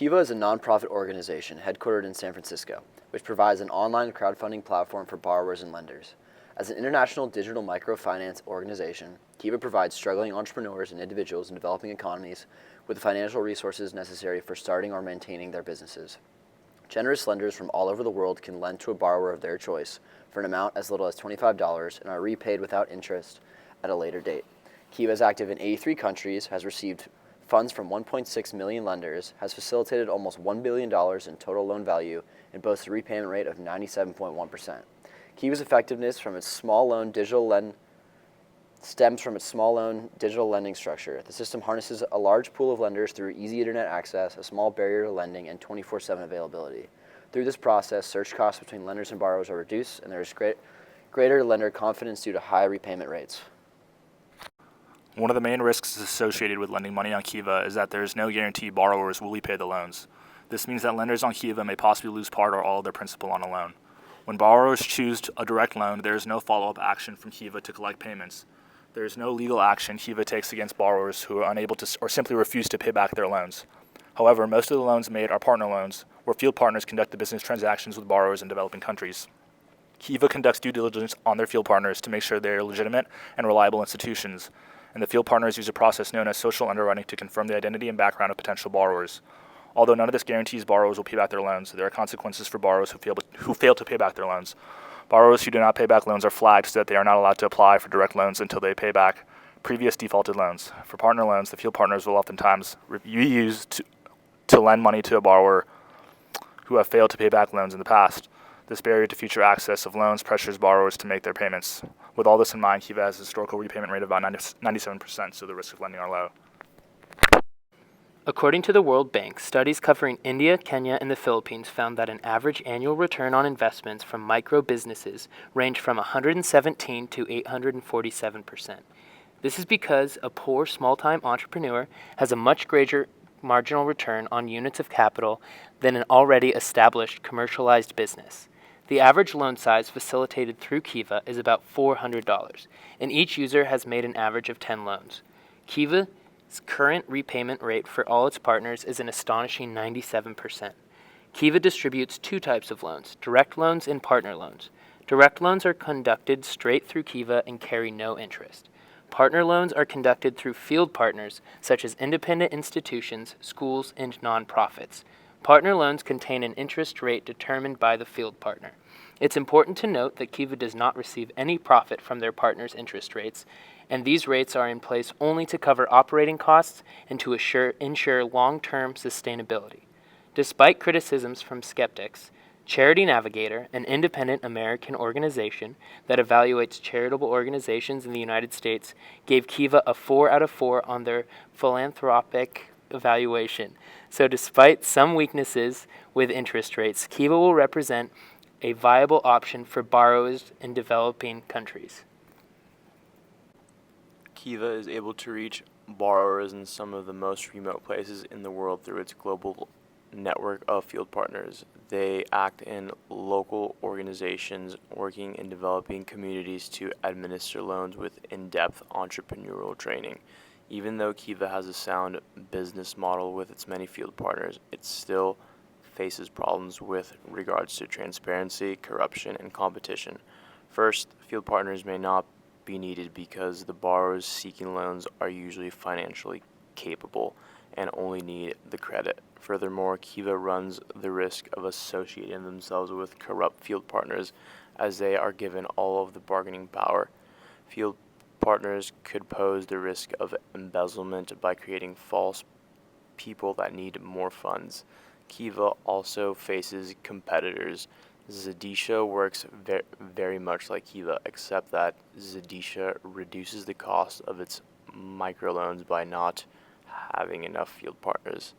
Kiva is a nonprofit organization headquartered in San Francisco, which provides an online crowdfunding platform for borrowers and lenders. As an international digital microfinance organization, Kiva provides struggling entrepreneurs and individuals in developing economies with the financial resources necessary for starting or maintaining their businesses. Generous lenders from all over the world can lend to a borrower of their choice for an amount as little as $25 and are repaid without interest at a later date. Kiva is active in 83 countries, has received funds from 1.6 million lenders, has facilitated almost $1 billion in total loan value, and boasts a repayment rate of 97.1%. Kiva's effectiveness stems from its small loan digital lending structure. The system harnesses a large pool of lenders through easy internet access, a small barrier to lending, and 24/7 availability. Through this process, search costs between lenders and borrowers are reduced, and there is greater lender confidence due to high repayment rates. One of the main risks associated with lending money on Kiva is that there is no guarantee borrowers will repay the loans. This means that lenders on Kiva may possibly lose part or all of their principal on a loan. When borrowers choose a direct loan, there is no follow-up action from Kiva to collect payments. There is no legal action Kiva takes against borrowers who are unable to or simply refuse to pay back their loans. However, most of the loans made are partner loans, where field partners conduct the business transactions with borrowers in developing countries. Kiva conducts due diligence on their field partners to make sure they are legitimate and reliable institutions, and the field partners use a process known as social underwriting to confirm the identity and background of potential borrowers. Although none of this guarantees borrowers will pay back their loans, there are consequences for borrowers who fail to pay back their loans. Borrowers who do not pay back loans are flagged so that they are not allowed to apply for direct loans until they pay back previous defaulted loans. For partner loans, the field partners will oftentimes use to lend money to a borrower who have failed to pay back loans in the past. This barrier to future access of loans pressures borrowers to make their payments. With all this in mind, Kiva has a historical repayment rate of about 97%, so the risks of lending are low. According to the World Bank, studies covering India, Kenya, and the Philippines found that an average annual return on investments from micro businesses range from 117 to 847%. This is because a poor small-time entrepreneur has a much greater marginal return on units of capital than an already established commercialized business. The average loan size facilitated through Kiva is about $400, and each user has made an average of 10 loans. Kiva's current repayment rate for all its partners is an astonishing 97%. Kiva distributes two types of loans, direct loans and partner loans. Direct loans are conducted straight through Kiva and carry no interest. Partner loans are conducted through field partners, such as independent institutions, schools, and nonprofits. Partner loans contain an interest rate determined by the field partner. It's important to note that Kiva does not receive any profit from their partners' interest rates, and these rates are in place only to cover operating costs and to ensure long-term sustainability. Despite criticisms from skeptics, Charity Navigator, an independent American organization that evaluates charitable organizations in the United States, gave Kiva a 4 out of 4 on their philanthropic evaluation. So despite some weaknesses with interest rates, Kiva will represent a viable option for borrowers in developing countries. Kiva is able to reach borrowers in some of the most remote places in the world through its global network of field partners. They act in local organizations working in developing communities to administer loans with in-depth entrepreneurial training. Even though Kiva has a sound business model with its many field partners, it still faces problems with regards to transparency, corruption, and competition. First, field partners may not be needed because the borrowers seeking loans are usually financially capable and only need the credit. Furthermore, Kiva runs the risk of associating themselves with corrupt field partners as they are given all of the bargaining power. Field partners could pose the risk of embezzlement by creating false people that need more funds. Kiva also faces competitors. Zedisha works very much like Kiva, except that Zedisha reduces the cost of its microloans by not having enough field partners.